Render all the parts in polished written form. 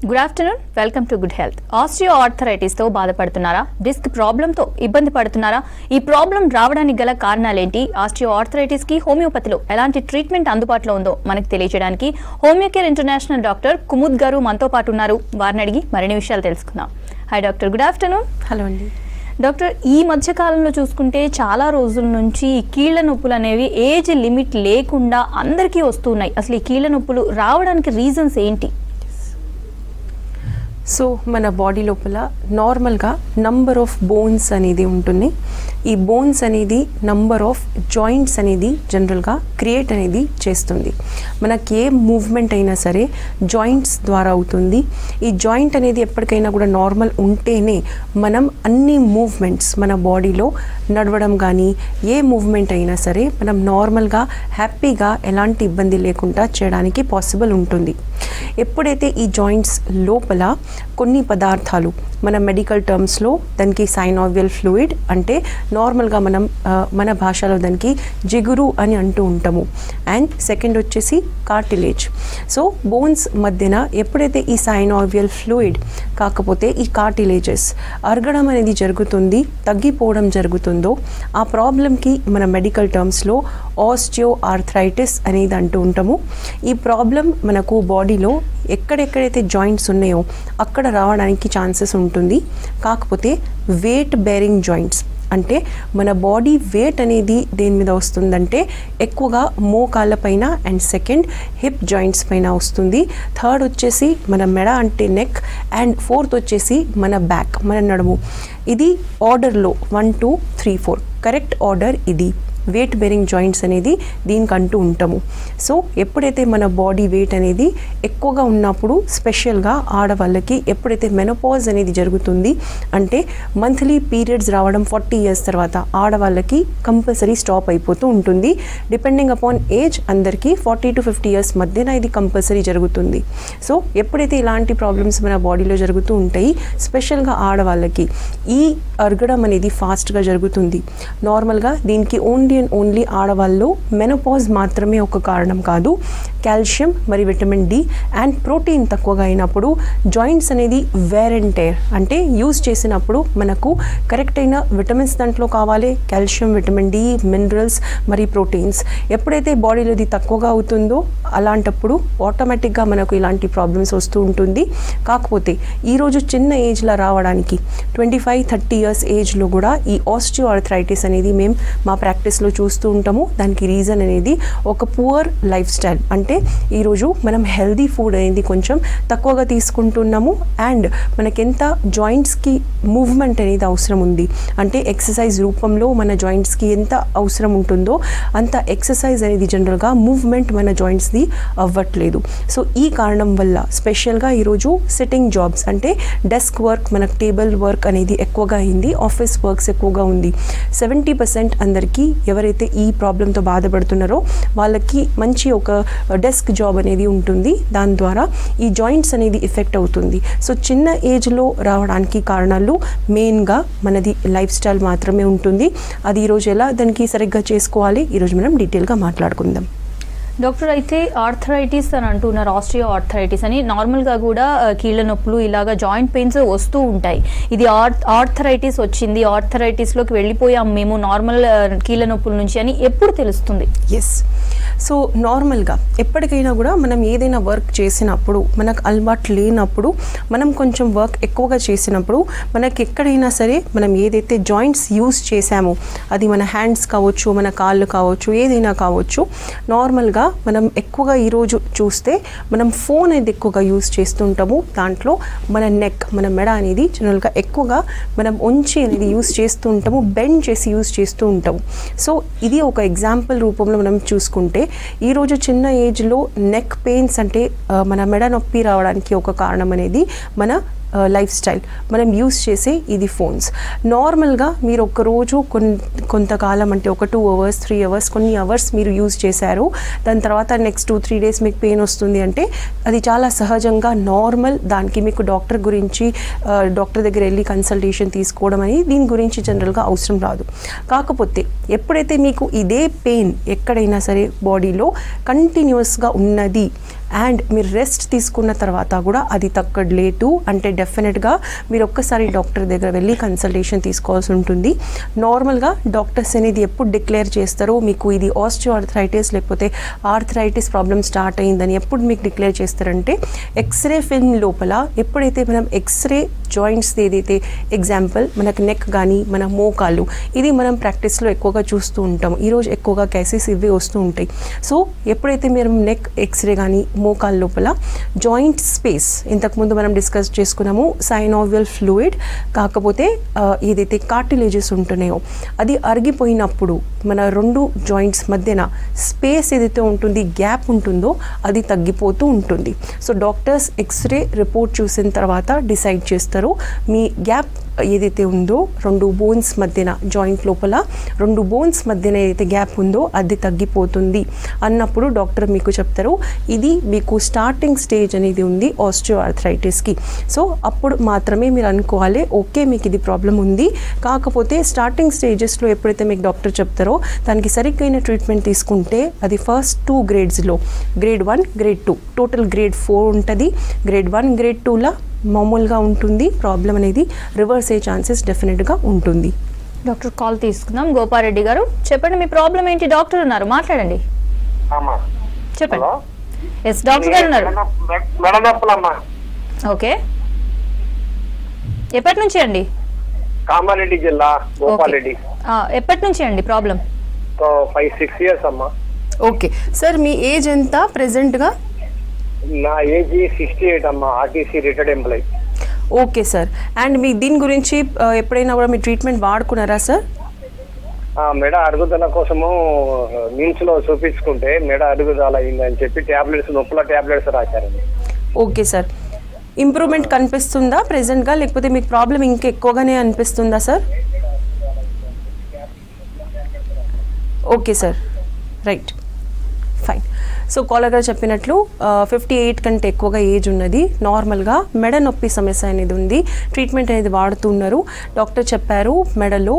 Good afternoon, welcome to good health. Osteoarthritis తో బాధపడుతున్నారా? Disc problem తో ఇబ్బంది పడుతున్నారా? ఈ ప్రాబ్లం రావడానికి గల కారణాలేంటి? ఆస్టియోఆర్థరైటిస్ కి హోమియోపతిలో ఎలాంటి ట్రీట్మెంట్ అందుబాటులో ఉందో మనకు తెలియజేయడానికి హోమియోకేర్ ఇంటర్నేషనల్ డాక్టర్ కుముద్ గారు మనతో పాటు ఉన్నారు. వారిని అడిగి మరిన్ని విషయాలు తెలుసుకుందాం. Hi doctor, good afternoon. Hello అండి డాక్టర్, ఈ మధ్య కాలంలో చూసుకుంటే చాలా రోజుల నుంచి కీళ్ళ నొప్పులు అనేవి ఏజ్ లిమిట్ లేకుండా అందరికీ వస్తున్నాయి. అసలు ఈ కీళ్ళ నొప్పులు రావడానికి రీజన్స్ ఏంటి? సో మన బాడీ లోపల నార్మల్గా నంబర్ ఆఫ్ బోన్స్ అనేది ఉంటుంది. ఈ బోన్స్ అనేది నంబర్ ఆఫ్ జాయింట్స్ అనేది జనరల్గా క్రియేట్ అనేది చేస్తుంది. మనకి ఏ మూవ్మెంట్ అయినా సరే జాయింట్స్ ద్వారా అవుతుంది. ఈ జాయింట్ అనేది ఎప్పటికైనా కూడా నార్మల్ ఉంటేనే మనం అన్ని మూవ్మెంట్స్ మన బాడీలో నడవడం కానీ ఏ మూవ్మెంట్ అయినా సరే మనం నార్మల్గా హ్యాపీగా ఎలాంటి ఇబ్బంది లేకుండా చేయడానికి పాసిబుల్ ఉంటుంది. ఎప్పుడైతే ఈ జాయింట్స్ లోపల కొన్ని పదార్థాలు మన మెడికల్ టర్మ్స్లో దానికి సైనోవియల్ ఫ్లూయిడ్ అంటే నార్మల్గా మనం మన భాషలో దానికి జిగురు అని అంటూ ఉంటాము. అండ్ సెకండ్ వచ్చేసి కార్టిలేజ్. సో బోన్స్ మధ్యన ఎప్పుడైతే ఈ సైనోవియల్ ఫ్లూయిడ్ కాకపోతే ఈ కార్టిలేజెస్ అరగడం అనేది జరుగుతుంది, తగ్గిపోవడం జరుగుతుందో ఆ ప్రాబ్లంకి మన మెడికల్ టర్మ్స్లో ఆస్టియోఆర్థరైటిస్ అనేది అంటూ ఉంటాము. ఈ ప్రాబ్లం మనకు బాడీలో ఎక్కడెక్కడైతే జాయింట్స్ ఉన్నాయో అక్కడ రావడానికి ఛాన్సెస్ ఉంటుంది. కాకపోతే వెయిట్ బేరింగ్ జాయింట్స్ అంటే మన బాడీ వెయిట్ అనేది దేని మీద వస్తుందంటే ఎక్కువగా మోకాళ్ళ పైన అండ్ సెకండ్ హిప్ జాయింట్స్ పైన వస్తుంది. థర్డ్ వచ్చేసి మన మెడ అంటే నెక్ అండ్ ఫోర్త్ వచ్చేసి మన బ్యాక్ మన నడుము. ఇది ఆర్డర్లో 1 2 3 4 కరెక్ట్ ఆర్డర్. ఇది వెయిట్ బేరింగ్ జాయింట్స్ అనేది దీనికి అంటూ ఉంటాము. సో ఎప్పుడైతే మన బాడీ వెయిట్ అనేది ఎక్కువగా ఉన్నప్పుడు స్పెషల్గా ఆడవాళ్ళకి ఎప్పుడైతే మెనోపాజ్ అనేది జరుగుతుంది అంటే మంత్లీ పీరియడ్స్ రావడం 40 years తర్వాత ఆడవాళ్ళకి కంపల్సరీ స్టాప్ అయిపోతూ ఉంటుంది. డిపెండింగ్ అపాన్ ఏజ్ అందరికీ 40 to 50 years మధ్యన ఇది కంపల్సరీ జరుగుతుంది. సో ఎప్పుడైతే ఇలాంటి ప్రాబ్లమ్స్ మన బాడీలో జరుగుతూ ఉంటాయి స్పెషల్గా ఆడవాళ్ళకి ఈ అరగడం అనేది ఫాస్ట్గా జరుగుతుంది. నార్మల్గా దీనికి ఓన్లీ ఆడవాళ్ళు మెనోపాజ్ మాత్రమే ఒక కారణం కాదు. కాల్షియం మరి విటమిన్ డి అండ్ ప్రోటీన్ తక్కువగా అయినప్పుడు జాయింట్స్ అనేది వేర్ అండ్ టేర్ అంటే యూజ్ చేసినప్పుడు మనకు కరెక్ట్ అయిన విటమిన్స్ దాంట్లో కావాలి. కాల్షియం, విటమిన్ డి, మినరల్స్ మరి ప్రోటీన్స్ ఎప్పుడైతే బాడీలో ఇది తక్కువగా అవుతుందో అలాంటప్పుడు ఆటోమేటిక్గా మనకు ఇలాంటి ప్రాబ్లమ్స్ వస్తూ ఉంటుంది. కాకపోతే ఈరోజు చిన్న ఏజ్లో రావడానికి 25-30 years ఏజ్లో కూడా ఈ ఆస్టియోఆర్థరైటిస్ అనేది మేము మా ప్రాక్టీస్లో చూస్తూ ఉంటాము. దానికి రీజన్ అనేది ఒక పువర్ లైఫ్ స్టైల్ అంటే ఈరోజు మనం హెల్దీ ఫుడ్ అనేది కొంచెం తక్కువగా తీసుకుంటున్నాము అండ్ మనకెంత జాయింట్స్కి మూవ్మెంట్ అనేది అవసరం ఉంది అంటే ఎక్సర్సైజ్ రూపంలో మన జాయింట్స్కి ఎంత అవసరం ఉంటుందో అంత ఎక్సర్సైజ్ అనేది జనరల్గా మూవ్మెంట్ మన జాయింట్స్ది అవ్వట్లేదు. సో ఈ కారణం వల్ల స్పెషల్గా ఈరోజు సిట్టింగ్ జాబ్స్ అంటే డెస్క్ వర్క్ మనకు టేబుల్ వర్క్ అనేది ఎక్కువగా అయింది. ఆఫీస్ వర్క్స్ ఎక్కువగా ఉంది. 70% అందరికీ ఎవరైతే ఈ ప్రాబ్లంతో బాధపడుతున్నారో వాళ్ళకి మంచి ఒక డెస్క్ జాబ్ అనేది ఉంటుంది. దాని ద్వారా ఈ జాయింట్స్ అనేది ఎఫెక్ట్ అవుతుంది. సో చిన్న ఏజ్లో రావడానికి కారణాలు మెయిన్గా మనది లైఫ్ స్టైల్ మాత్రమే ఉంటుంది. అది ఈరోజు ఎలా దానికి సరిగ్గా చేసుకోవాలి ఈరోజు మనం డీటెయిల్గా మాట్లాడుకుందాం. డాక్టర్, అయితే ఆర్థరైటిస్ అని అంటున్నారు, ఆస్టియోఆర్థరైటిస్ అని. నార్మల్గా కూడా కీళ్ళ నొప్పులు ఇలాగా జాయింట్ పెయిన్స్ వస్తూ ఉంటాయి. ఇది ఆర్థరైటిస్ వచ్చింది, ఆర్థరైటిస్లోకి వెళ్ళిపోయాం మేము నార్మల్ కీళ్ళ నొప్పుల నుంచి అని ఎప్పుడు తెలుస్తుంది? ఎస్, సో నార్మల్గా ఎప్పటికైనా కూడా మనం ఏదైనా వర్క్ చేసినప్పుడు మనకు అలవాటు లేనప్పుడు మనం కొంచెం వర్క్ ఎక్కువగా చేసినప్పుడు మనకి ఎక్కడైనా సరే మనం ఏదైతే జాయింట్స్ యూజ్ చేసామో అది మన హ్యాండ్స్ కావచ్చు, మన కాళ్ళు కావచ్చు, ఏదైనా కావచ్చు. నార్మల్గా మనం ఎక్కువగా ఈరోజు చూస్తే మనం ఫోన్ అనేది ఎక్కువగా యూజ్ చేస్తుంటాము. దాంట్లో మన నెక్ మన మెడ అనేది జనరల్గా ఎక్కువగా మనం ఉంచి అనేది యూజ్ చేస్తూ ఉంటాము, బెండ్ చేసి యూజ్ చేస్తూ ఉంటాము. సో ఇది ఒక ఎగ్జాంపుల్ రూపంలో మనం చూసుకుంటే ఈరోజు చిన్న ఏజ్లో నెక్ పెయిన్స్ అంటే మన మెడ నొప్పి రావడానికి ఒక కారణం అనేది మన లైఫ్ స్టైల్ మనం యూస్ చేసే ఇది ఫోన్స్. నార్మల్గా మీరు ఒకరోజు కొంతకాలం అంటే ఒక 2 hours 3 hours కొన్ని అవర్స్ మీరు యూజ్ చేశారు, దాని తర్వాత నెక్స్ట్ 2-3 days మీకు పెయిన్ వస్తుంది అంటే అది చాలా సహజంగా నార్మల్. దానికి మీకు డాక్టర్ దగ్గర వెళ్ళి కన్సల్టేషన్ తీసుకోవడం అని దీని గురించి జనరల్గా అవసరం రాదు. కాకపోతే ఎప్పుడైతే మీకు ఇదే పెయిన్ ఎక్కడైనా సరే బాడీలో కంటిన్యూస్గా ఉన్నది అండ్ మీరు రెస్ట్ తీసుకున్న తర్వాత కూడా అది తగ్గలేదు అంటే డెఫినెట్గా మీరు ఒక్కసారి డాక్టర్ దగ్గర వెళ్ళి కన్సల్టేషన్ తీసుకోవాల్సి ఉంటుంది. నార్మల్గా డాక్టర్స్ అనేది ఎప్పుడు డిక్లేర్ చేస్తారో మీకు ఇది ఆస్టియో ఆర్థరైటిస్ లేకపోతే ఆర్థరైటిస్ ప్రాబ్లమ్ స్టార్ట్ అయిందని ఎప్పుడు మీకు డిక్లేర్ చేస్తారంటే ఎక్స్రే ఫిల్మ్ లోపల ఎప్పుడైతే మనం ఎక్స్రే జాయింట్స్ ఏదైతే ఎగ్జాంపుల్ మనకు నెక్ కానీ మన మోకాలు ఇది మనం ప్రాక్టీస్లో ఎక్కువగా చూస్తూ ఉంటాం. ఈరోజు ఎక్కువగా కేసెస్ ఇవి వస్తూ ఉంటాయి. సో ఎప్పుడైతే మీరు నెక్ ఎక్స్రే కానీ మోకాలు లోపల జాయింట్ స్పేస్ ఇంతకుముందు మనం డిస్కస్ చేసుకున్నాము సైనోవియల్ ఫ్లూయిడ్ కాకపోతే ఏదైతే కార్టిలేజెస్ ఉంటున్నాయో అది అరిగిపోయినప్పుడు మన రెండు జాయింట్స్ మధ్యన స్పేస్ ఏదైతే ఉంటుంది గ్యాప్ ఉంటుందో అది తగ్గిపోతూ ఉంటుంది. సో డాక్టర్స్ ఎక్స్రే రిపోర్ట్ చూసిన తర్వాత డిసైడ్ చేస్తారు మీ గ్యాప్ ఏదైతే ఉందో రెండు బోన్స్ మధ్యన జాయింట్ లోపల రెండు బోన్స్ మధ్యన ఏదైతే గ్యాప్ ఉందో అది తగ్గిపోతుంది అన్నప్పుడు డాక్టర్ మీకు చెప్తారు ఇది మీకు స్టార్టింగ్ స్టేజ్ అనేది ఉంది ఆస్టియో ఆర్థరైటిస్కి. సో అప్పుడు మాత్రమే మీరు అనుకోవాలి ఓకే మీకు ఇది ప్రాబ్లం ఉంది. కాకపోతే స్టార్టింగ్ స్టేజెస్లో ఎప్పుడైతే మీకు డాక్టర్ చెప్తారో దానికి సరిగ్గా ట్రీట్మెంట్ తీసుకుంటే అది ఫస్ట్ 2 గ్రేడ్స్లో గ్రేడ్ 1 గ్రేడ్ 2 టోటల్ గ్రేడ్ 4 ఉంటుంది. గ్రేడ్ 1 గ్రేడ్ 2లా మామూలుగా ఉంటుంది. ప్రాబ్లం అనేది రివర్స్ అయ్యే ఛాన్సెస్ డెఫినెట్గా ఉంటుంది. డాక్టర్ కాల్ తీసుకుందాం. గోపారెడ్డి గారు చెప్పండి మీ ప్రాబ్లం ఏంటి? డాక్టర్ ఉన్నారు మాట్లాడండి. చెప్పండి. ఎస్ డాక్టర్ గారు ఉన్నారు. ఓకే ఎప్పటి నుంచి అండి? కామారెడ్డి జిల్లా గోపారెడ్డి. ఎప్పటి నుంచి అండి ప్రాబ్లం? 5-6 years అమ్మా. ఓకే సార్ మీ ఏజ్ ఎంత ప్రెసెంట్గా? నా ఏజ్ 68 అమ్మా. RTC retired employee. Okay sir and మీ దీని గురించి ఎప్పుడైనా కూడా మీ ట్రీట్మెంట్ వాడుకున్నారా సార్? మెడ అరుగుదల కోసము నిమ్స్ లో చూపించుకుంటే మెడ అరుగుదల అయిందని చెప్పి టాబ్లెట్స్ నొప్పుల టాబ్లెట్స్ రాశారండి. ఓకే సార్ ఇంప్రూవ్మెంట్ కనిపిస్తుందా ప్రెసెంట్గా లేకపోతే మీకు ప్రాబ్లం ఇంకా ఎక్కువగానే అనిపిస్తుందా sir? Okay sir right fine. So caller గారు చెప్పినట్లు 58 కంటే ఎక్కువగా ఏజ్ ఉన్నది. నార్మల్గా మెడ నొప్పి సమస్య అనేది ఉంది. ట్రీట్మెంట్ అనేది వాడుతున్నారు. డాక్టర్ చెప్పారు మెడలో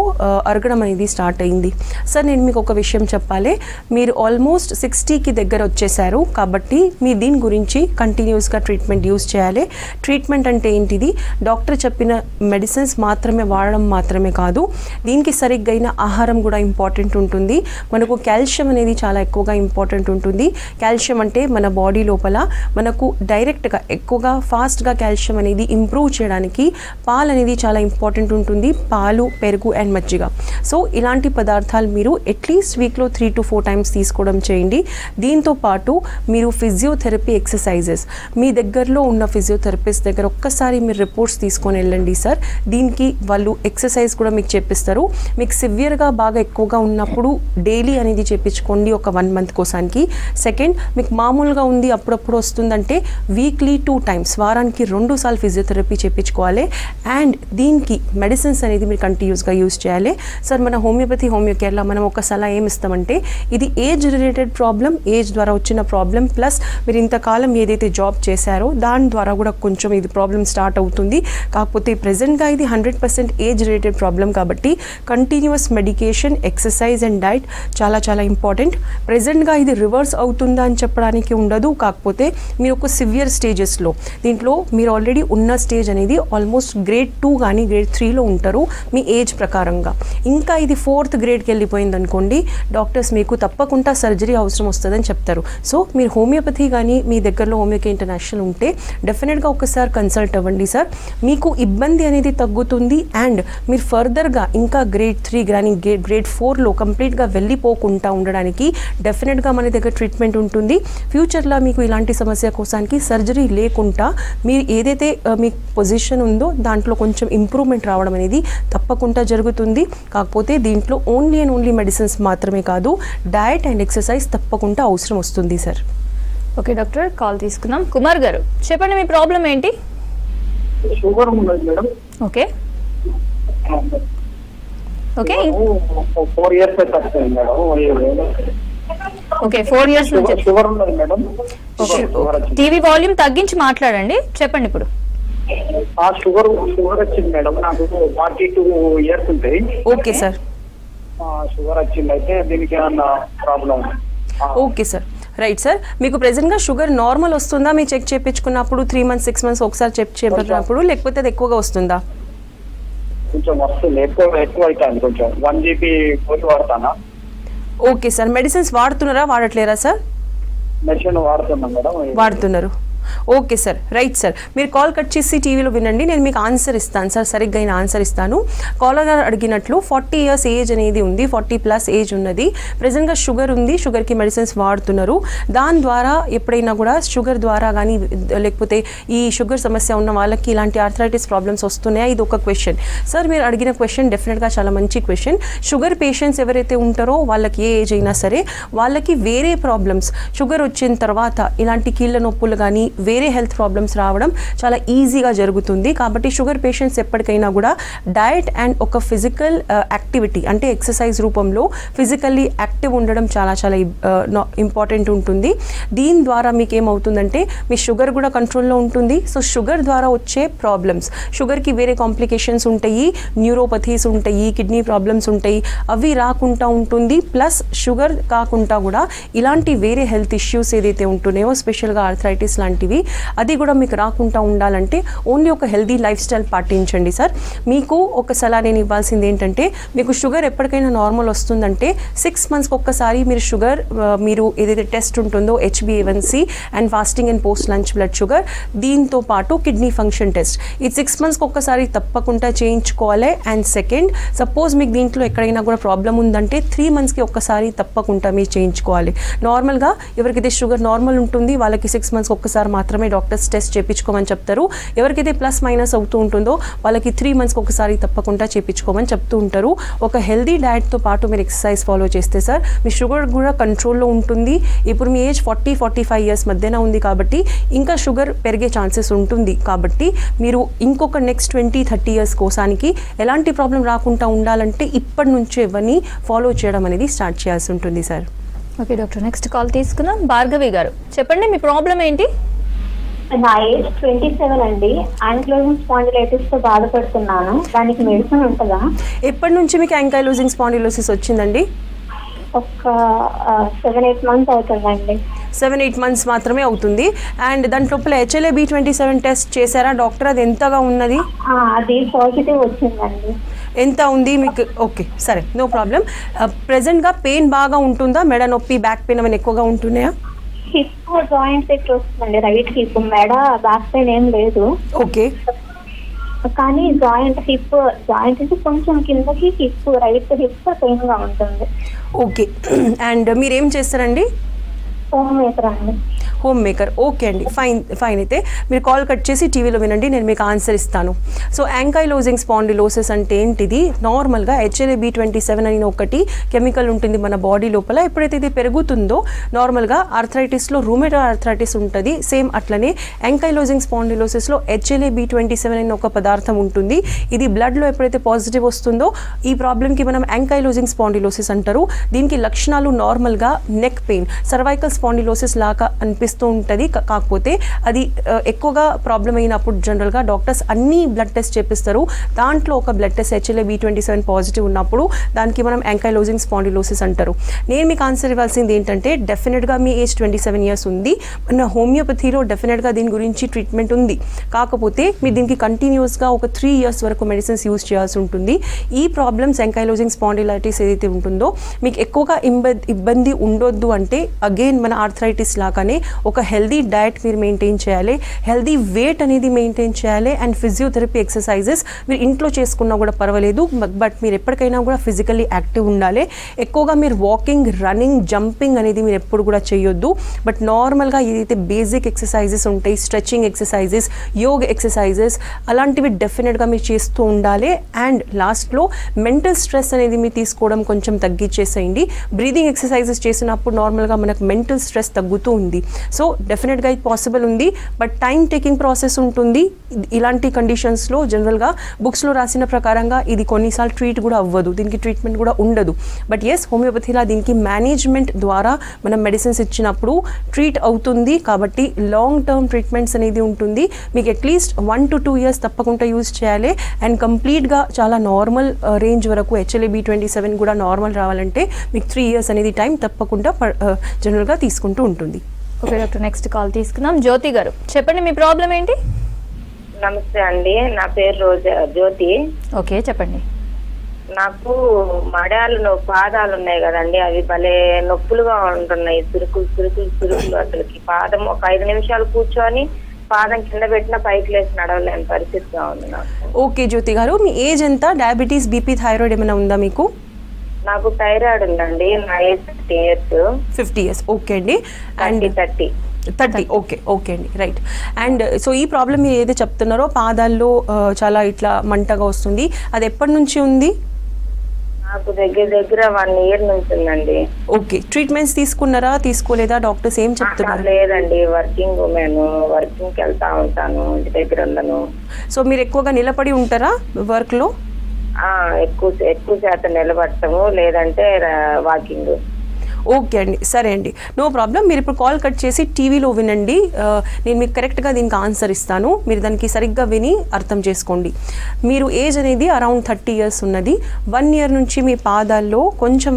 అరగడం అనేది స్టార్ట్ అయింది. సార్ నేను మీకు ఒక విషయం చెప్పాలి. మీరు ఆల్మోస్ట్ 60కి దగ్గర వచ్చేసారు కాబట్టి మీ దీని గురించి కంటిన్యూస్గా ట్రీట్మెంట్ యూజ్ చేయాలి. ట్రీట్మెంట్ అంటే ఏంటిది? డాక్టర్ చెప్పిన మెడిసిన్స్ మాత్రమే వాడడం మాత్రమే కాదు, దీనికి సరిగ్గైన ఆహారం కూడా ఇంపార్టెంట్ ఉంటుంది. మనకు కాల్షియం అనేది చాలా ఎక్కువగా ఇంపార్టెంట్ ఉంటుంది. కాల్షియం అంటే మన బాడీ లోపల మనకు డైరెక్ట్గా ఎక్కువగా ఫాస్ట్గా కాల్షియం అనేది ఇంప్రూవ్ చేయడానికి పాలు అనేది చాలా ఇంపార్టెంట్ ఉంటుంది. పాలు పెరుగు అండ్ మజ్జిగ. సో ఇలాంటి పదార్థాలు మీరు అట్లీస్ట్ వీక్లో 3 to 4 times తీసుకోవడం చేయండి. దీంతో పాటు మీరు ఫిజియోథెరపీ ఎక్సర్సైజెస్ మీ దగ్గరలో ఉన్న ఫిజియోథెరపిస్ట్ దగ్గర ఒక్కసారి మీరు రిపోర్ట్స్ తీసుకొని వెళ్ళండి సార్. దీనికి వాళ్ళు ఎక్సర్సైజ్ కూడా మీకు చెప్పిస్తారు. మీకు సివియర్గా బాగా ఎక్కువగా ఉన్నప్పుడు డైలీ అనేది చేయించుకోండి ఒక 1 month కోసానికి. సెకండ్ మీకు మామూలుగా ఉంది అప్పుడప్పుడు వస్తుందంటే వీక్లీ 2 times వారానికి 2 సార్లు ఫిజియోథెరపీ చేయించుకోవాలి. అండ్ దీనికి మెడిసిన్స్ అనేది మీరు కంటిన్యూస్గా యూజ్ చేయాలి. సార్ మన హోమియో కేర్లో మనం ఒక సలహా ఏమి ఇస్తామంటే ఇది ఏజ్ రిలేటెడ్ ప్రాబ్లం, ఏజ్ ద్వారా వచ్చిన ప్రాబ్లం ప్లస్ మీరు ఇంతకాలం ఏదైతే జాబ్ చేశారో దాని ద్వారా కూడా కొంచెం ఇది ప్రాబ్లం స్టార్ట్ అవుతుంది. కాకపోతే ప్రెజెంట్గా ఇది 100% ఏజ్ రిలేటెడ్ ప్రాబ్లం కాబట్టి continuous medication exercise and diet చాలా చాలా ఇంపార్టెంట్. ప్రెజెంట్గా ఇది రివర్స్ అవుతుందా అని చెప్పడానికి ఉండదు. కాకపోతే మీరు ఒక సివియర్ స్టేజెస్లో దీంట్లో మీరు ఆల్రెడీ ఉన్న స్టేజ్ అనేది ఆల్మోస్ట్ గ్రేడ్ 2 కానీ గ్రేడ్ 3లో ఉంటారు మీ ఏజ్ ప్రకారంగా. ఇంకా ఇది 4th గ్రేడ్కి వెళ్ళిపోయింది అనుకోండి డాక్టర్స్ మీకు తప్పకుండా సర్జరీ అవసరం వస్తుందని చెప్తారు. సో మీరు హోమియోపతి కానీ మీ దగ్గరలో హోమియోకే ఇంటర్నేషనల్ ఉంటే డెఫినెట్గా ఒకసారి కన్సల్ట్ అవ్వండి సార్. మీకు ఇబ్బంది అనేది తగ్గుతుంది అండ్ మీరు ఫర్దర్గా ఇంకా గ్రేడ్ 3 కానీ గ్రేడ్ 4లో కంప్లీట్గా వెళ్ళిపోకుండా ఉండడానికి డెఫినెట్గా మన దగ్గర ట్రీట్మెంట్ ఉంటుంది. ఫ్యూచర్లో మీకు ఇలాంటి సమస్య కోసానికి సర్జరీ లేకుండా మీరు ఏదైతే మీ పొజిషన్ ఉందో దాంట్లో కొంచెం ఇంప్రూవ్మెంట్ రావడం అనేది తప్పకుండా జరుగుతుంది. కాకపోతే దీంట్లో ఓన్లీ మెడిసిన్స్ మాత్రమే కాదు డయట్ అండ్ ఎక్సర్సైజ్ తప్పకుండా అవసరం వస్తుంది సార్. ఓకే డాక్టర్ కాల్ తీసుకుందాం. కుమార్ గారు చెప్పండి మీ ప్రాబ్లం ఏంటి? షుగర్ ఉన్నది మేడం. ఓకే ఓకే 4 years వస్తుంది మేడం. ఓకే 4 years నుంచి షుగర్ ఉన్నది మేడం. టీవీ వాల్యూమ్ తగ్గించి మాట్లాడండి. చెప్పండి ఇప్పుడు. షుగర్ వచ్చింది మేడం. నాకు 42 years ఉంటాయి. ఓకే సార్ షుగర్ వచ్చింది. అయితే దీనికి ఏమన్నా problem? Okay sir right sir, మీకు ప్రెసెంట్గా షుగర్ నార్మల్ వస్తుందా మీ చెక్ చేయించుకున్నప్పుడు 3 months 6 months ఒకసారి చెక్ చేయించినప్పుడు, లేకపోతే అది ఎక్కువగా వస్తుందా? కొంచెం వస్తుంది, ఎక్కువ అవుతుంది. కొంచెం 1 GB పోయి వాడతానా? ఓకే సార్, మెడిసిన్స్ వాడుతున్నారా వాడట్లేరా సార్? మెడిసిన్ వాడుతున్నాం మేడం. వాడుతున్నారు. Okay sir, right sir. మీరు కాల్ కట్ చేసి టీవీలో వినండి, నేను మీకు ఆన్సర్ ఇస్తాను సార్, సరిగ్గా అయిన ఆన్సర్ ఇస్తాను. కాలర్ గారు అడిగినట్లు 40 years ఏజ్ అనేది ఉంది, 40+ ఏజ్ ఉన్నది, ప్రెసెంట్గా షుగర్ ఉంది, షుగర్కి మెడిసిన్స్ వాడుతున్నారు. దాని ద్వారా ఎప్పుడైనా కూడా షుగర్ ద్వారా కానీ లేకపోతే ఈ షుగర్ సమస్య ఉన్న వాళ్ళకి ఇలాంటి ఆర్థరైటిస్ ప్రాబ్లమ్స్ వస్తున్నాయా? ఇది ఒక క్వశ్చన్ సార్. మీరు అడిగిన క్వశ్చన్ డెఫినెట్గా చాలా మంచి క్వశ్చన్. షుగర్ పేషెంట్స్ ఎవరైతే ఉంటారో వాళ్ళకి ఏ ఏజ్ అయినా సరే వాళ్ళకి వేరే ప్రాబ్లమ్స్ షుగర్ వచ్చిన తర్వాత ఇలాంటి కీళ్ళ నొప్పులు కానీ వేరే హెల్త్ ప్రాబ్లమ్స్ రావడం చాలా ఈజీగా జరుగుతుంది. కాబట్టి షుగర్ పేషెంట్స్ ఎప్పటికైనా కూడా డయట్ అండ్ ఒక ఫిజికల్ యాక్టివిటీ అంటే ఎక్సర్సైజ్ రూపంలో ఫిజికల్లీ యాక్టివ్ ఉండడం చాలా చాలా ఇంపార్టెంట్ ఉంటుంది. దీని ద్వారా మీకు ఏమవుతుందంటే మీ షుగర్ కూడా కంట్రోల్లో ఉంటుంది. సో షుగర్ ద్వారా వచ్చే ప్రాబ్లమ్స్, షుగర్కి వేరే కాంప్లికేషన్స్ ఉంటాయి, న్యూరోపథీస్ ఉంటాయి, కిడ్నీ ప్రాబ్లమ్స్ ఉంటాయి, అవి రాకుండా ఉంటుంది. ప్లస్ షుగర్ కాకుండా కూడా ఇలాంటి వేరే హెల్త్ ఇష్యూస్ ఏదైతే ఉంటున్నాయో స్పెషల్గా ఆర్థరైటిస్ లాంటివి అది కూడా మీకు రాకుండా ఉండాలంటే ఓన్లీ ఒక హెల్దీ లైఫ్ స్టైల్ పాటించండి సార్. మీకు ఒక సలహా నేను ఇవ్వాల్సింది ఏంటంటే, మీకు షుగర్ ఎప్పటికైనా నార్మల్ వస్తుందంటే 6 monthsకి ఒక్కసారి మీరు షుగర్ మీరు ఏదైతే టెస్ట్ ఉంటుందో HbA1c and fasting and post lunch blood sugar, దీంతో పాటు కిడ్నీ ఫంక్షన్ టెస్ట్, ఈ 6 monthsకి ఒక్కసారి తప్పకుండా చేయించుకోవాలి. అండ్ సెకండ్, సపోజ్ మీకు దీంట్లో ఎక్కడైనా కూడా ప్రాబ్లం ఉందంటే 3 monthsకి ఒక్కసారి తప్పకుండా మీరు చేయించుకోవాలి. నార్మల్గా ఎవరికైతే షుగర్ నార్మల్ ఉంటుంది వాళ్ళకి 6 months ఒక్కసారి మాత్రమే డాక్టర్స్ టెస్ట్ చేయించుకోమని చెప్తారు. ఎవరికైతే ప్లస్ మైనస్ అవుతూ ఉంటుందో వాళ్ళకి 3 monthsకి ఒకసారి తప్పకుండా చేయించుకోమని చెప్తూ ఉంటారు. ఒక హెల్దీ డయట్తో పాటు మీరు ఎక్సర్సైజ్ ఫాలో చేస్తే సార్ మీ షుగర్ కూడా కంట్రోల్లో ఉంటుంది. ఇప్పుడు మీ ఏజ్ 40-45 years మధ్యన ఉంది కాబట్టి ఇంకా షుగర్ పెరిగే ఛాన్సెస్ ఉంటుంది. కాబట్టి మీరు ఇంకొక నెక్స్ట్ 20-30 years కోసానికి ఎలాంటి ప్రాబ్లం రాకుండా ఉండాలంటే ఇప్పటి నుంచే ఇవన్నీ ఫాలో చేయడం అనేది స్టార్ట్ చేయాల్సి ఉంటుంది sir. Okay doctor, next call తీసుకుందాం. భార్గవి గారు, చెప్పండి మీ ప్రాబ్లం ఏంటి? నా ఏజ్ 27 అండి. యాంక్లోజింగ్ స్పాండిలైటిస్ తో బాధపడుతున్నాను. దానికి మెడిసిన్ ఉంటుందా? ఎప్పటి నుంచి మీకు యాంకైలోజింగ్ స్పాండిలోసిస్ వచ్చిందండి? ఒక 7-8 months అవుతుందండి. 7-8 months మాత్రమే అవుతుంది. అండ్ దాని లోపల HLA-B27 టెస్ట్ చేశారా డాక్టర్? అది ఎంతగా ఉన్నది? అది పాజిటివ్ వచ్చిందండి. ఎంత ఉంది మీకు? ఓకే సరే, నో ప్రాబ్లం. ప్రెసెంట్గా పెయిన్ బాగా ఉంటుందా? మెడ నొప్పి, బ్యాక్ పెయిన్ అవన్నీ ఎక్కువగా ఉంటున్నాయా? హిప్ జాయింట్ పెయిన్ వస్తుందండి, రైట్ హిప్. మెడ బ్యాక్ పెయిన్ ఏం లేదు. ఓకే, కానీ హిప్ జాయింట్ నుంచి కొంచెం కిందకి హిప్, రైట్ హిప్ పెయిన్ గా ఉంటుంది. ఓకే, అండ్ మీరేం చేస్తారండి? హోమ్ మేకర్ అండి. హోమ్ మేకర్, ఓకే అండి, ఫైన్. అయితే మీరు కాల్ కట్ చేసి టీవీలో వినండి, నేను మీకు ఆన్సర్ ఇస్తాను. సో యాంకైలోజింగ్ స్పాండిలోసిస్ అంటే ఏంటిది? నార్మల్గా HLA-B27 అని ఒకటి కెమికల్ ఉంటుంది మన బాడీ లోపల. ఎప్పుడైతే ఇది పెరుగుతుందో నార్మల్గా ఆర్థరైటిస్లో రూమేటాయిడ్ ఆర్థరైటిస్ ఉంటుంది, సేమ్ అట్లనే యాంకైలోజింగ్ స్పాండిలోసిస్లో HLA-B27 అని ఒక పదార్థం ఉంటుంది. ఇది బ్లడ్లో ఎప్పుడైతే పాజిటివ్ వస్తుందో ఈ ప్రాబ్లంకి మనం యాంకైలోజింగ్ స్పాండిలోసిస్ అంటారు. దీనికి లక్షణాలు నార్మల్గా నెక్ పెయిన్, సర్వైకల్ స్పాండిలోసిస్ లాగా అనిపిస్తుంది ఉంటుంది. కాకపోతే అది ఎక్కువగా ప్రాబ్లం అయినప్పుడు జనరల్గా డాక్టర్స్ అన్ని బ్లడ్ టెస్ట్ చేపిస్తారు. దాంట్లో ఒక బ్లడ్ టెస్ట్ HLA-B27 పాజిటివ్ ఉన్నప్పుడు దానికి మనం యాంకైలోజింగ్ స్పాండిలోసిస్ అంటారు. నేను మీకు ఆన్సర్ ఇవ్వాల్సింది ఏంటంటే, డెఫినెట్గా మీ ఏజ్ 27 years ఉంది. మన హోమియోపతిలో డెఫినెట్గా దీని గురించి ట్రీట్మెంట్ ఉంది. కాకపోతే మీరు దీనికి కంటిన్యూస్గా ఒక 3 years వరకు మెడిసిన్స్ యూజ్ చేయాల్సి ఉంటుంది. ఈ ప్రాబ్లమ్స్ యాంకైలోజింగ్ స్పాండిలైటిస్ ఏదైతే ఉంటుందో మీకు ఎక్కువగా ఇబ్బంది ఉండొద్దు అంటే అగైన్ మన ఆర్థరైటిస్ లాగానే ఒక హెల్దీ డయట్ మీరు మెయింటైన్ చేయాలి, హెల్దీ వెయిట్ అనేది మెయింటైన్ చేయాలి, అండ్ ఫిజియోథెరపీ ఎక్సర్సైజెస్ మీరు ఇంట్లో చేసుకున్నా కూడా పర్వాలేదు. బట్ మీరు ఎప్పటికైనా కూడా ఫిజికల్లీ యాక్టివ్ ఉండాలి. ఎక్కువగా మీరు వాకింగ్, రన్నింగ్, జంపింగ్ అనేది మీరు ఎప్పుడు కూడా చేయొద్దు. బట్ నార్మల్గా ఏదైతే బేసిక్ ఎక్సర్సైజెస్ ఉంటాయి, స్ట్రెచింగ్ ఎక్సర్సైజెస్, యోగ ఎక్సర్సైజెస్, అలాంటివి డెఫినెట్గా మీరు చేస్తూ ఉండాలి. అండ్ లాస్ట్లో మెంటల్ స్ట్రెస్ అనేది మీరు తీసుకోవడం కొంచెం తగ్గించేసేయండి. బ్రీదింగ్ ఎక్సర్సైజెస్ చేసినప్పుడు నార్మల్గా మనకు మెంటల్ స్ట్రెస్ తగ్గుతూ ఉంది. సో డెఫినెట్గా ఇది పాసిబుల్ ఉంది, బట్ టైం టేకింగ్ ప్రాసెస్ ఉంటుంది. ఇలాంటి కండిషన్స్లో జనరల్గా బుక్స్లో రాసిన ప్రకారంగా ఇది కొన్నిసార్లు ట్రీట్ కూడా అవ్వదు, దీనికి ట్రీట్మెంట్ కూడా ఉండదు. బట్ ఎస్, హోమియోపతిలా దీనికి మేనేజ్మెంట్ ద్వారా మనం మెడిసిన్స్ ఇచ్చినప్పుడు ట్రీట్ అవుతుంది. కాబట్టి లాంగ్ టర్మ్ ట్రీట్మెంట్స్ అనేది ఉంటుంది. మీకు అట్లీస్ట్ 1 to 2 years తప్పకుండా యూజ్ చేయాలి. అండ్ కంప్లీట్గా చాలా నార్మల్ రేంజ్ వరకు HLA-B27 కూడా నార్మల్ రావాలంటే మీకు 3 years అనేది టైం తప్పకుండా జనరల్గా తీసుకుంటూ ఉంటుంది. ఓకే డాక్టర్, నెక్స్ట్ కాల్ తీసుకుందాం. జ్యోతి గారు, చెప్పండి మీ ప్రాబ్లం ఏంటి? నమస్తే అండి, నా పేరు రోజా జ్యోతి. ఓకే చెప్పండి. నాకు మడాలు పాదాలు ఉన్నాయి కదండి, అవి భలే నొప్పులుగా ఉంటున్నాయి. చురుకులు అసలుకి పాదం ఒక 5 నిమిషాలు కూర్చొని పాదం కింద పెట్టిన పైకి లేచి నడవలేని పరిస్థితిగా ఉంది నాకు. ఓకే జ్యోతి గారు, మీ ఏజ్ ఎంత? డయాబెటీస్, బీపీ, థైరాయిడ్ ఏమైనా ఉందా మీకు? నాకు థైరాయిడ్ ఉందండి. నా ఏజ్ 50 years. 50 years. ఓకే అండి. అండ్ 30. ఓకే అండి, రైట్. అండ్ సో ఈ ప్రాబ్లం మీరు ఏదైతే చెప్తున్నారో పాదాల్లో చాలా ఇట్లా మంటగా వస్తుంది, అది ఎప్పటి నుంచి ఉంది? నాకు దగ్గర 1 year నుంచి ఉందండి. ఓకే, ట్రీట్మెంట్స్ తీసుకున్నారా, తీసుకోలేదా? డాక్టర్స్ ఏం చెప్తున్నారు? లేదండి, వర్కింగ్ కి వెళ్తా ఉంటాను, ఇంటి దగ్గర ఉండను. సో మీరు ఎక్కువగా నిలబడి ఉంటారా వర్క్లో? ఎక్కువ శాతం నిలబడతాము, లేదంటే వాకింగ్. ఓకే అండి, సరే అండి, నో ప్రాబ్లం. మీరు ఇప్పుడు కాల్ కట్ చేసి టీవీలో వినండి, నేను మీకు కరెక్ట్గా దీనికి ఆన్సర్ ఇస్తాను, మీరు దానికి సరిగ్గా విని అర్థం చేసుకోండి. మీరు ఏజ్ అనేది అరౌండ్ 30 years ఉన్నది. 1 year నుంచి మీ పాదాల్లో కొంచెం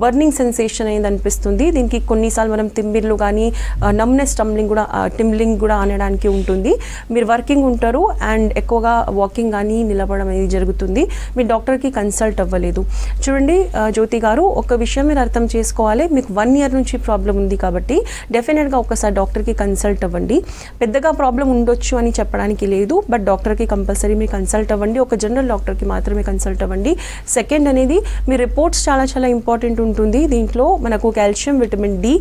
బర్నింగ్ సెన్సేషన్ అనేది అనిపిస్తుంది. దీనికి కొన్నిసార్లు మనం తిమ్మిర్లు కానీ నమ్నెస్ టిమ్లింగ్ కూడా అనడానికి ఉంటుంది. మీరు వర్కింగ్ ఉంటారు అండ్ ఎక్కువగా వాకింగ్ కానీ నిలబడడం అనేది జరుగుతుంది. మీరు డాక్టర్కి కన్సల్ట్ అవ్వలేదు. చూడండి జ్యోతి గారు, ఒక విషయం మీరు అర్థం చేసుకోవాలి, మీకు 1 year నుంచి ప్రాబ్లం ఉంది కాబట్టి డెఫినెట్గా ఒకసారి డాక్టర్కి కన్సల్ట్ అవ్వండి. పెద్దగా ప్రాబ్లం ఉండొచ్చు అని చెప్పడానికి లేదు, బట్ డాక్టర్కి కంపల్సరీ మీరు కన్సల్ట్ అవ్వండి. ఒక జనరల్ డాక్టర్కి మాత్రమే కన్సల్ట్ అవ్వండి. సెకండ్ అనేది మీ రిపోర్ట్స్ చాలా ఇంపార్టెంట్ ఉంటుంది. దీంట్లో మనకు కాల్షియం, విటమిన్ డి,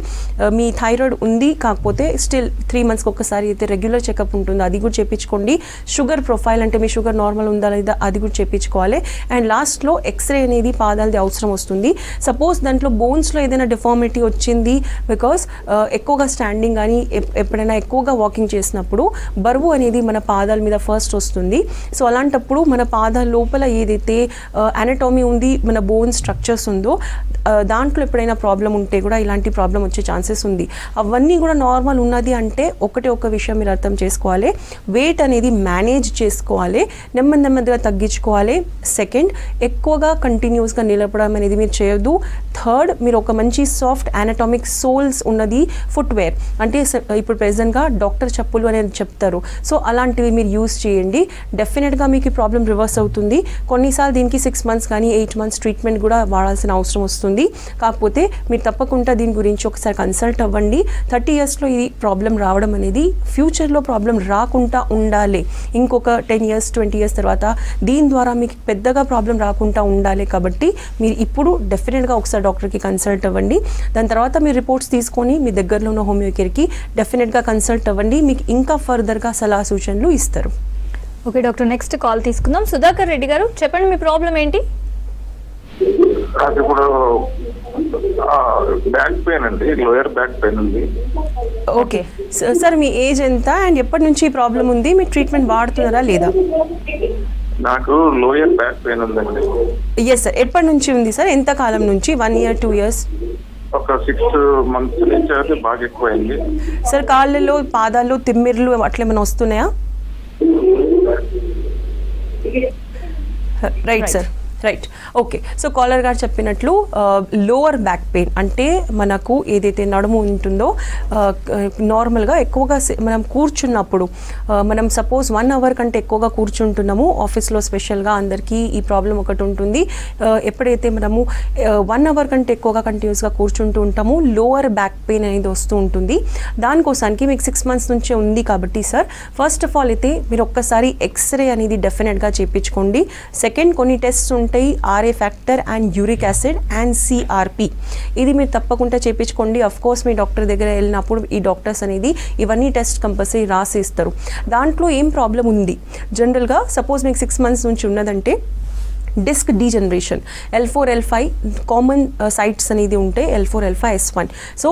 మీ థైరాయిడ్ ఉంది కాకపోతే స్టిల్ 3 monthsకి ఒకసారి అయితే రెగ్యులర్ చెకప్ ఉంటుంది, అది కూడా చేయించుకోండి. షుగర్ ప్రొఫైల్ అంటే మీ షుగర్ నార్మల్ ఉందా లేదా అది కూడా చేయించుకోవాలి. అండ్ లాస్ట్లో ఎక్స్రే అనేది పాదాలది అవసరం వస్తుంది. సపోజ్ దాంట్లో బోన్స్లో ఏదైనా డిఫార్మిటీ వచ్చింది, బికాస్ ఎక్కువగా స్టాండింగ్ కానీ ఎప్పుడైనా ఎక్కువగా వాకింగ్ చేసినప్పుడు బరువు అనేది మన పాదాల మీద ఫస్ట్ వస్తుంది. సో అలాంటప్పుడు మన పాదాల లోపల ఏదైతే అనటోమీ ఉంది, మన బోన్ స్ట్రక్చర్స్ ఉందో దాంట్లో ఎప్పుడైనా ప్రాబ్లం ఉంటే కూడా ఇలాంటి ప్రాబ్లం వచ్చే ఛాన్సెస్ ఉంది. అవన్నీ కూడా నార్మల్ ఉన్నది అంటే ఒక విషయం మీరు అర్థం చేసుకోవాలి, వెయిట్ అనేది మేనేజ్ చేసుకోవాలి, నెమ్మదిగా తగ్గించుకోవాలి. సెకండ్, ఎక్కువగా కంటిన్యూస్గా నిలబడడం అనేది మీరు చేయొద్దు. థర్డ్, మీరు ఒక మంచి సాఫ్ట్ అనటామిక్ సోల్స్ ఉన్నది ఫుట్వేర్, అంటే ఇప్పుడు ప్రెజెంట్గా డాక్టర్ చెప్పులు అనేది చెప్తారు, సో అలాంటివి మీరు యూజ్ చేయండి. డెఫినెట్గా మీకు ఈ ప్రాబ్లం రివర్స్ అవుతుంది. కొన్నిసార్లు దీనికి 6 months కానీ 8 months ట్రీట్మెంట్ కూడా వాడాల్సిన అవసరం వస్తుంది. కాకపోతే మీరు తప్పకుండా దీని గురించి ఒకసారి కన్సల్ట్ అవ్వండి. 30 yearsలో ఇది ప్రాబ్లం రావడం అనేది ఫ్యూచర్లో ప్రాబ్లం రాకుండా ఉండాలి. ఇంకొక 10 years 20 years తర్వాత దీని ద్వారా మీకు పెద్దగా ప్రాబ్లం రాకుండా ఉండాలి. కాబట్టి మీరు ఇప్పుడు డెఫినెట్గా ఒకసారి డాక్టర్కి కన్సల్ట్ అవ్వండి. దాని తర్వాత మీరు రిపోర్ట్స్ తీసుకొని మీ దగ్గరలో ఉన్న హోమియో కేర్కి డెఫినెట్గా కన్సల్ట్ అవ్వండి. మీకు ఇంకా ఫర్దర్గా సలహా సూచనలు ఇస్తారు. ఓకే డాక్టర్, నెక్స్ట్ కాల్ తీసుకుందాం. సుధాకర్ రెడ్డి గారు, చెప్పండి మీ ప్రాబ్లం ఏంటి? అది ఇప్పుడు బ్యాక్ పెయిన్ అండి, లోయర్ బ్యాక్ పెయిన్ ఉంది. ఓకే సార్, మీ ఏజ్ ఎంత అండ్ ఎప్పటి నుంచి ఈ ప్రాబ్లం ఉంది? మీ ట్రీట్మెంట్ వాడుతున్నారా లేదా? నాకు లోయర్ బ్యాక్ పెయిన్ ఉందండి. ఎస్ సార్, ఎప్పటి నుంచి ఉంది సార్? ఎంత కాలం నుంచి? 1 year 2 years? ఒక 6 months నుంచి అయితే బాగా ఎక్కువైంది సార్. కాళ్ళలో పాదాల్లో తిమ్మిర్లు అట్లేమైనా వస్తున్నాయా? Right sir, right. Okay, so caller గారు చెప్పినట్లు లోవర్ బ్యాక్ పెయిన్ అంటే మనకు ఏదైతే నడుము ఉంటుందో నార్మల్గా ఎక్కువగా మనం కూర్చున్నప్పుడు మనం సపోజ్ 1 hour కంటే ఎక్కువగా కూర్చుంటున్నాము ఆఫీస్లో, స్పెషల్గా అందరికీ ఈ ప్రాబ్లం ఒకటి ఉంటుంది. ఎప్పుడైతే మనము 1 hour కంటే ఎక్కువగా కంటిన్యూస్గా కూర్చుంటూ ఉంటాము లోవర్ బ్యాక్ పెయిన్ అనేది వస్తూ ఉంటుంది. దానికోసానికి మీకు 6 months నుంచే ఉంది కాబట్టి సార్, ఫస్ట్ ఆఫ్ ఆల్ అయితే మీరు ఒక్కసారి ఎక్స్రే అనేది డెఫినెట్గా చేయించుకోండి. సెకండ్, కొన్ని టెస్ట్స్ ఉంటాయి, RA factor and uric acid and CRP, ఇది మీరు తప్పకుండా చేయించుకోండి. అఫ్ కోర్స్ మీ డాక్టర్ దగ్గర వెళ్ళినప్పుడు ఈ డాక్టర్స్ అనేది ఇవన్నీ టెస్ట్ కంపల్సరీ రాసిస్తారు. దాంట్లో ఏం ప్రాబ్లం ఉంది, జనరల్గా సపోజ్ మీకు 6 months నుంచి ఉన్నదంటే disc degeneration, L4 L5 common sites అనేది ఉంటే L4 L5 S1. సో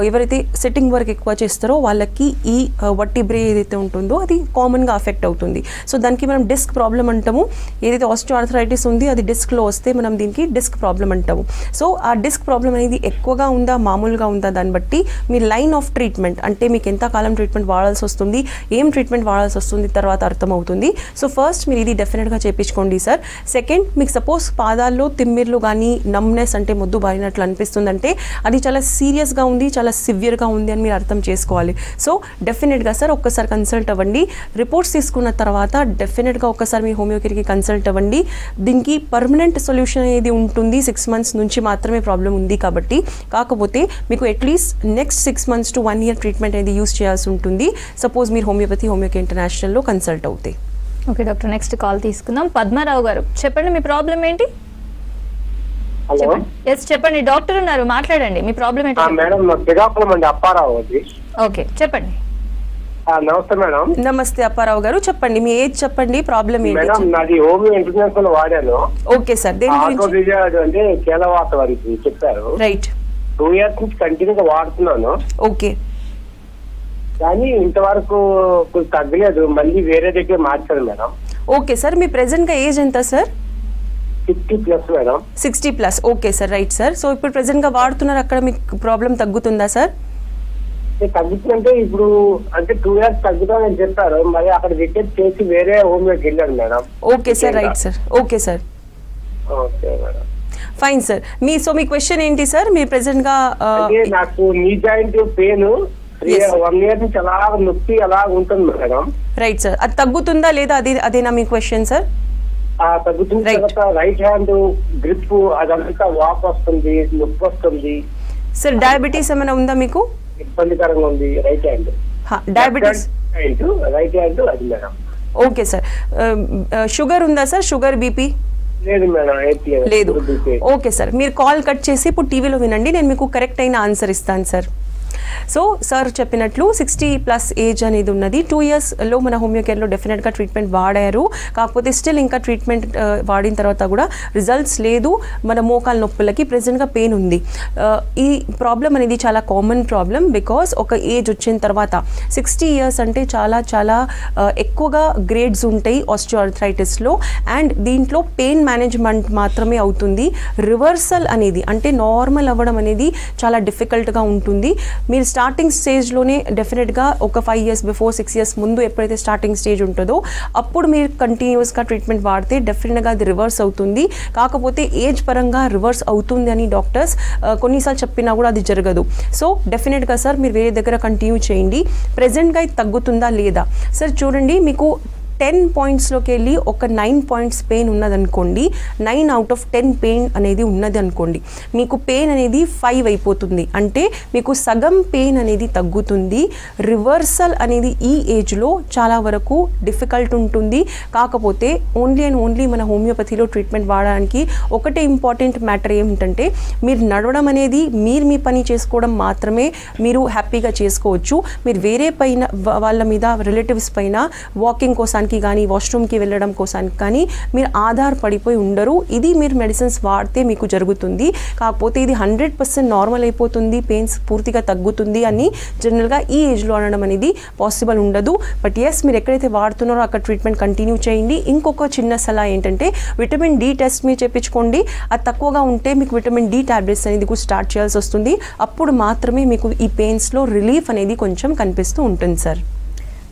ఎవరైతే సిట్టింగ్ వర్క్ ఎక్కువ చేస్తారో వాళ్ళకి ఈ వర్టిబ్రే ఏదైతే ఉంటుందో అది కామన్గా అఫెక్ట్ అవుతుంది. సో దానికి మనం డిస్క్ ప్రాబ్లం అంటాము. ఏదైతే ఆస్టియోఆర్థరైటిస్ ఉంది అది డిస్క్లో వస్తే మనం దీనికి డిస్క్ ప్రాబ్లం అంటాము. సో ఆ డిస్క్ ప్రాబ్లం అనేది ఎక్కువగా ఉందా మామూలుగా ఉందా దాన్ని బట్టి మీ లైన్ ఆఫ్ ట్రీట్మెంట్, అంటే మీకు ఎంతకాలం ట్రీట్మెంట్ వాడాల్సి వస్తుంది, ఏం ట్రీట్మెంట్ వాడాల్సి వస్తుంది తర్వాత అర్థమవుతుంది. సో ఫస్ట్ మీరు ఇది డెఫినెట్గా చేయించుకోండి సార్. సెకండ్, మీకు సపోజ్ పాదాల్లో తిమ్మిర్లు కానీ నమ్నెస్ అంటే మొద్దు బారినట్లు అనిపిస్తుందంటే అది చాలా సీరియస్గా ఉంది, చాలా సివియర్గా ఉంది అని మీరు అర్థం చేసుకోవాలి. సో డెఫినెట్గా సార్ ఒక్కసారి కన్సల్ట్ అవ్వండి. రిపోర్ట్స్ తీసుకున్న తర్వాత డెఫినెట్గా ఒక్కసారి మీ హోమియోకేర్కి కన్సల్ట్ అవ్వండి. దీనికి పర్మనెంట్ సొల్యూషన్ అనేది ఉంటుంది. 6 months నుంచి మాత్రమే ప్రాబ్లం ఉంది కాబట్టి. కాకపోతే మీకు at least next 6 months to 1 year treatment అనేది యూస్ చేయాల్సి ఉంటుంది సపోజ్ మీరు హోమియోకే ఇంటర్నేషనల్లో కన్సల్ట్ అవుతాయి. ఓకే డాక్టర్, నెక్స్ట్ కాల్ తీసుకుందాం. పద్మారావు గారు చెప్పండి, మీ ప్రాబ్లం ఏంటి? హలో ఎస్ చెప్పండి, డాక్టర్ ఉన్నారు, మాట్లాడండి. మీ ప్రాబ్లం ఏంటి? మేడం శ్రీకాకుళం అండి, అప్పారావు అది. ఓకే చెప్పండి. నమస్తే మేడం. నమస్తే అప్పారావు గారు, చెప్పండి మీ ఏజ్ చెప్పండి, ప్రాబ్లం ఏంటి? మేడం నాది హోమియో ఇంటర్నేషనల్ వాడాను. ఓకే సార్, దేని గురించి? అంటే కేలవాత వారికి చెప్పారు. రైట్. 2 years నుంచి కంటిన్యూగా వాడుతున్నాను. ఓకే. కానీ ఇంతవరకు తగ్గలేదు, మళ్ళీ వేరే దగ్గర మార్చారు మేడం. ఓకే సార్, మీ ప్రెసెంట్గా ఏజ్ ఎంత sir? 60+ madam. 60+. Okay sir, right sir. So ఇప్పుడు ప్రెసెంట్గా వాడుతున్నారు, అక్కడ మీకు ప్రాబ్లం తగ్గుతుందా సార్? తగ్గుతుందంటే ఇప్పుడు అంటే 2 years తగ్గుతామని చెప్పారు, మరి అక్కడ రిటైర్ చేసి వేరే హోమియోకి వెళ్ళాను madam. Okay sir, right sir. Okay sir, okay madam. Fine sir. మీ క్వశ్చన్ ఏంటి సార్? మీ ప్రెసెంట్గా నాకు నీ జాయింట్ పెయిన్ 1 year నుంచి అలా నొప్పి అలా ఉంటుంది మేడం. రైట్ సార్, అది తగ్గుతుందా లేదా అదేనా మీ క్వశ్చన్ సార్? తగ్గుతుంది. తర్వాత రైట్ హ్యాండ్ గ్రిప్ అదంతా వాప్ వస్తుంది, నొప్పి వస్తుంది సార్. డయాబెటీస్ ఏమైనా ఉందా మీకు? ఇబ్బందికరంగా ఉంది right hand. Diabetes right hand అది మేడం. Okay sir. షుగర్ ఉందా సార్? Sugar, BP? లేదు మేడం, లేదు. ఓకే సార్, మీరు కాల్ కట్ చేసి ఇప్పుడు టీవీలో వినండి, నేను మీకు కరెక్ట్ అయిన ఆన్సర్ ఇస్తాను సార్. సో సార్ చెప్పినట్లు 60+ ఏజ్ అనేది ఉన్నది. 2 yearsలో మన హోమియోకేర్లో డెఫినెట్గా ట్రీట్మెంట్ వాడారు. కాకపోతే స్టిల్ ఇంకా ట్రీట్మెంట్ వాడిన తర్వాత కూడా రిజల్ట్స్ లేదు. మన మోకాల నొప్పులకి ప్రెజెంట్గా పెయిన్ ఉంది. ఈ ప్రాబ్లం అనేది చాలా కామన్ ప్రాబ్లం. బికాస్ ఒక ఏజ్ వచ్చిన తర్వాత 60 years అంటే చాలా చాలా ఎక్కువగా గ్రేడ్స్ ఉంటాయి ఆస్టియోఆర్థరైటిస్లో. అండ్ దీంట్లో పెయిన్ మేనేజ్మెంట్ మాత్రమే అవుతుంది. రివర్సల్ అనేది అంటే నార్మల్ అవ్వడం అనేది చాలా డిఫికల్ట్గా ఉంటుంది. మీరు స్టార్టింగ్ స్టేజ్లోనే డెఫినెట్గా ఒక 5 years బిఫోర్ 6 years ముందు ఎప్పుడైతే స్టార్టింగ్ స్టేజ్ ఉంటుందో అప్పుడు మీరు కంటిన్యూస్గా ట్రీట్మెంట్ వాడితే డెఫినెట్గా అది రివర్స్ అవుతుంది. కాకపోతే ఏజ్ పరంగా రివర్స్ అవుతుంది అని డాక్టర్స్ కొన్నిసార్లు చెప్పినా కూడా అది జరగదు. సో డెఫినెట్గా సార్ మీరు వేరే దగ్గర కంటిన్యూ చేయండి. ప్రెజెంట్గా ఇది తగ్గుతుందా లేదా సార్ చూడండి. మీకు 10 pointsలోకి వెళ్ళి ఒక 9 points పెయిన్ ఉన్నదనుకోండి, 9 out of 10 పెయిన్ అనేది ఉన్నది అనుకోండి, మీకు పెయిన్ అనేది 5 అయిపోతుంది. అంటే మీకు సగం పెయిన్ అనేది తగ్గుతుంది. రివర్సల్ అనేది ఈ ఏజ్లో చాలా వరకు డిఫికల్ట్ ఉంటుంది. కాకపోతే ఓన్లీ అండ్ ఓన్లీ మన హోమియోపతిలో ట్రీట్మెంట్ వాడడానికి ఒకటే ఇంపార్టెంట్ మ్యాటర్ ఏమిటంటే మీరు నడవడం అనేది మీ పని చేసుకోవడం మాత్రమే మీరు హ్యాపీగా చేసుకోవచ్చు. మీరు వేరే పైన వాళ్ళ మీద రిలేటివ్స్ పైన వాకింగ్ కోసానికి కానీ వాష్రూమ్కి వెళ్ళడం కోసానికి కానీ మీరు ఆధారపడిపోయి ఉండరు. ఇది మీరు మెడిసిన్స్ వాడితే మీకు జరుగుతుంది. కాకపోతే ఇది 100% నార్మల్ అయిపోతుంది, పెయిన్స్ పూర్తిగా తగ్గుతుంది అని జనరల్గా ఈ ఏజ్లో అనడం అనేది పాసిబుల్ ఉండదు. బట్ ఎస్ మీరు ఎక్కడైతే వాడుతున్నారో అక్కడ ట్రీట్మెంట్ కంటిన్యూ చేయండి. ఇంకొక చిన్న సలహా ఏంటంటే విటమిన్ డి టెస్ట్ మీరు చేయించుకోండి. అది తక్కువగా ఉంటే మీకు విటమిన్ డి టాబ్లెట్స్ అనేది కూడా స్టార్ట్ చేయాల్సి వస్తుంది. అప్పుడు మాత్రమే మీకు ఈ పెయిన్స్లో రిలీఫ్ అనేది కొంచెం కనిపిస్తూ ఉంటుంది సార్.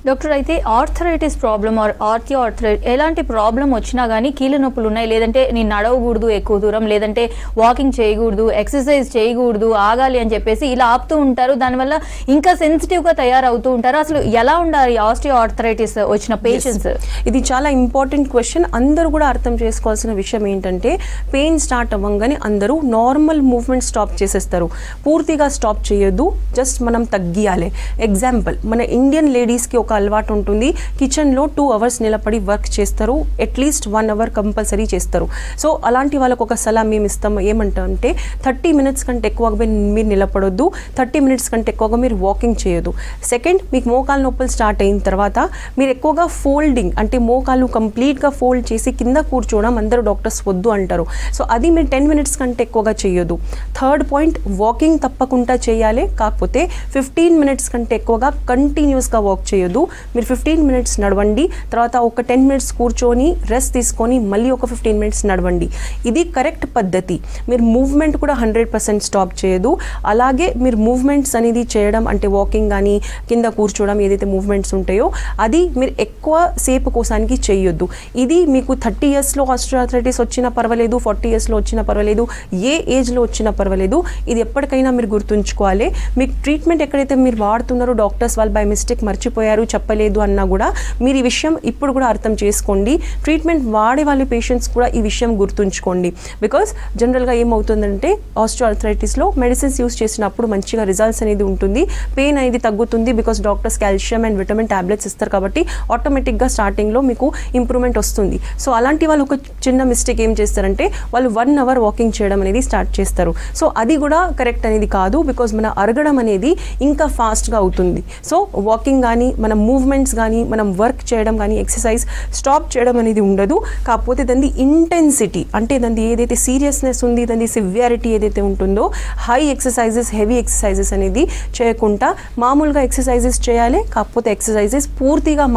డాక్టర్, అయితే ఆర్థరైటిస్ ప్రాబ్లమ్ ఆర్ ఆర్థియోఆర్థరైటిస్ ఎలాంటి ప్రాబ్లం వచ్చినా కానీ కీళ్ళ నొప్పులు ఉన్నాయి, లేదంటే నేను నడవకూడదు ఎక్కువ దూరం, లేదంటే వాకింగ్ చేయకూడదు, ఎక్సర్సైజ్ చేయకూడదు, ఆగాలి అని చెప్పేసి ఇలా ఆపుతూ ఉంటారు. దానివల్ల ఇంకా సెన్సిటివ్గా తయారవుతూ ఉంటారు. అసలు ఎలా ఉండాలి ఆర్థరైటిస్ వచ్చిన పేషెంట్స్? ఇది చాలా ఇంపార్టెంట్ క్వశ్చన్. అందరూ కూడా అర్థం చేసుకోవాల్సిన విషయం ఏంటంటే పెయిన్ స్టార్ట్ అవ్వగానే అందరూ నార్మల్ మూవ్మెంట్ స్టాప్ చేసేస్తారు. పూర్తిగా స్టాప్ చేయొద్దు, జస్ట్ మనం తగ్గియాలి. ఎగ్జాంపుల్, మన ఇండియన్ లేడీస్కి ఒక అలవాటు ఉంటుంది, కిచెన్లో 2 hours నిలబడి వర్క్ చేస్తారు, అట్లీస్ట్ 1 hour కంపల్సరీ చేస్తారు. సో అలాంటి వాళ్ళకు ఒక సలహా మేము ఇస్తాం. ఏమంటామంటే 30 minutes కంటే ఎక్కువగా మీరు నిలబడొద్దు, 30 minutes కంటే ఎక్కువగా మీరు వాకింగ్ చేయొద్దు. సెకండ్, మీకు మోకాలు నొప్పులు స్టార్ట్ అయిన తర్వాత మీరు ఎక్కువగా ఫోల్డింగ్ అంటే మోకాలు కంప్లీట్గా ఫోల్డ్ చేసి కింద కూర్చోవడం అందరూ డాక్టర్స్ వద్దు అంటారు. సో అది మీరు 10 minutes కంటే ఎక్కువగా చేయొద్దు. థర్డ్ పాయింట్, వాకింగ్ తప్పకుండా చేయాలి. కాకపోతే 15 minutes కంటే ఎక్కువగా కంటిన్యూస్గా వాక్ చేయొద్దు. కాదు, మీరు 15 minutes నడవండి, తర్వాత ఒక 10 minutes కూర్చొని రెస్ట్ తీసుకొని మళ్ళీ ఒక 15 minutes నడవండి. ఇది కరెక్ట్ పద్ధతి. మీరు మూవ్మెంట్ కూడా 100% స్టాప్ చేయదు. అలాగే మీరు మూవ్మెంట్స్ అనేది చేయడం అంటే వాకింగ్ కానీ కింద కూర్చోవడం ఏదైతే మూవ్మెంట్స్ ఉంటాయో అది మీరు ఎక్కువ సేపు కోసానికి చేయొద్దు. ఇది మీకు 30 yearsలో ఆస్టియోఆర్థరైటిస్ వచ్చినా పర్వాలేదు, 40 yearsలో వచ్చినా పర్వాలేదు, ఏ ఏజ్లో వచ్చినా పర్వాలేదు, ఇది ఎప్పటికైనా మీరు గుర్తుంచుకోవాలి. మీకు ట్రీట్మెంట్ ఎక్కడైతే మీరు వాడుతున్నారో డాక్టర్స్ వాళ్ళు బై మిస్టేక్ మర్చిపోయారు చెప్పలేదు అన్నా కూడా మీరు ఈ విషయం ఇప్పుడు కూడా అర్థం చేసుకోండి. ట్రీట్మెంట్ వాడే వాళ్ళ పేషెంట్స్ కూడా ఈ విషయం గుర్తుంచుకోండి. బికాస్ జనరల్గా ఏమవుతుందంటే ఆస్టియోఆర్థరైటిస్లో మెడిసిన్స్ యూస్ చేసినప్పుడు మంచిగా రిజల్ట్స్ అనేది ఉంటుంది, పెయిన్ అనేది తగ్గుతుంది. Because doctors calcium and vitamin tablets ఇస్తారు కాబట్టి ఆటోమేటిక్గా స్టార్టింగ్లో మీకు ఇంప్రూవ్మెంట్ వస్తుంది. సో అలాంటి వాళ్ళు ఒక చిన్న మిస్టేక్ ఏం చేస్తారంటే వాళ్ళు 1 hour వాకింగ్ చేయడం అనేది స్టార్ట్ చేస్తారు. సో అది కూడా కరెక్ట్ అనేది కాదు. బికాజ్ మన అరగడం అనేది ఇంకా ఫాస్ట్గా అవుతుంది. సో వాకింగ్ కానీ మన మూవ్మెంట్స్ కానీ మనం వర్క్ చేయడం కానీ ఎక్సర్సైజ్ స్టాప్ చేయడం అనేది ఉండదు. కాకపోతే దాని ఇంటెన్సిటీ అంటే దాని ఏదైతే సీరియస్నెస్ ఉంది, దాని సివియారిటీ ఏదైతే ఉంటుందో హై ఎక్సర్సైజెస్ హెవీ ఎక్సర్సైజెస్ అనేది చేయకుండా మామూలుగా ఎక్సర్సైజెస్ చేయాలి. కాకపోతే ఎక్సర్సైజెస్ పూర్తిగా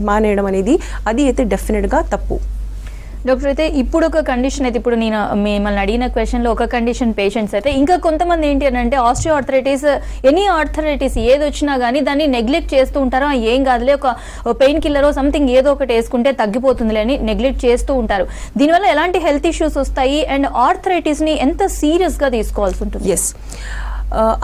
మానేయడం అనేది అది అయితే డెఫినెట్గా తప్పు. డాక్టర్, అయితే ఇప్పుడు ఒక కండిషన్ అయితే ఇప్పుడు నేను మిమ్మల్ని అడిగిన క్వశ్చన్లో ఒక కండిషన్ పేషెంట్స్ అయితే ఇంకా కొంతమంది ఏంటి అని అంటే ఆస్టియోఆర్థరైటిస్ ఎనీ ఆర్థరైటిస్ ఏది వచ్చినా కానీ దాన్ని నెగ్లెక్ట్ చేస్తూ ఉంటారు. ఏం కాదులే ఒక పెయిన్ కిల్లరో సంథింగ్ ఏదో ఒకటి వేసుకుంటే తగ్గిపోతుందిలే అని నెగ్లెక్ట్ చేస్తూ ఉంటారు. దీనివల్ల ఎలాంటి హెల్త్ ఇష్యూస్ వస్తాయి అండ్ ఆర్థరైటిస్ని ఎంత సీరియస్గా తీసుకోవాల్సి ఉంటుంది? ఎస్,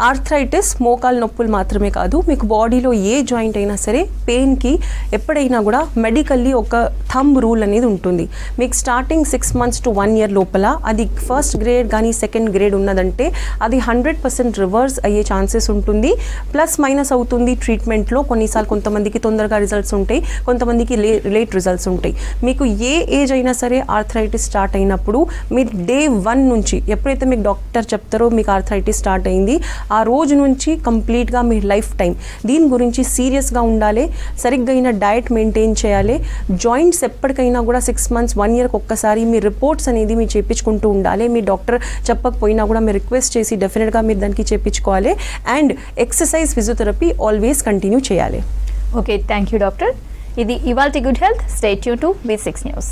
ఆర్థరైటిస్ మోకాలు నొప్పులు మాత్రమే కాదు, మీకు బాడీలో ఏ జాయింట్ అయినా సరే పెయిన్కి ఎప్పుడైనా కూడా మెడికల్లీ ఒక థంబ్ రూల్ అనేది ఉంటుంది. మీకు స్టార్టింగ్ 6 months to 1 year లోపల అది ఫస్ట్ గ్రేడ్ కానీ సెకండ్ గ్రేడ్ ఉన్నదంటే అది 100% రివర్స్ అయ్యే ఛాన్సెస్ ఉంటుంది. ప్లస్ మైనస్ అవుతుంది ట్రీట్మెంట్లో. కొన్నిసార్లు కొంతమందికి తొందరగా రిజల్ట్స్ ఉంటాయి, కొంతమందికి లేట్ రిజల్ట్స్ ఉంటాయి. మీకు ఏ ఏజ్ అయినా సరే ఆర్థరైటిస్ స్టార్ట్ అయినప్పుడు మీరు day 1 నుంచి ఎప్పుడైతే మీకు డాక్టర్ చెప్తారో మీకు ఆర్థరైటిస్ స్టార్ట్ అయింది ఆ రోజు నుంచి కంప్లీట్గా మీ లైఫ్ టైం దీని గురించి సీరియస్గా ఉండాలి. సరిగ్గా అయిన డయట్ మెయింటైన్ చేయాలి. జాయింట్స్ ఎప్పటికైనా కూడా 6 months 1 year ఒక్కసారి మీ రిపోర్ట్స్ అనేది మీరు చేయించుకుంటూ ఉండాలి. మీ డాక్టర్ చెప్పకపోయినా కూడా మీరు రిక్వెస్ట్ చేసి డెఫినెట్గా మీరు దానికి చేయించుకోవాలి. And exercise physiotherapy always continue చేయాలి. Okay, thank you doctor. ఇది ఇవాల్టి good health. Stay tune to V6 News.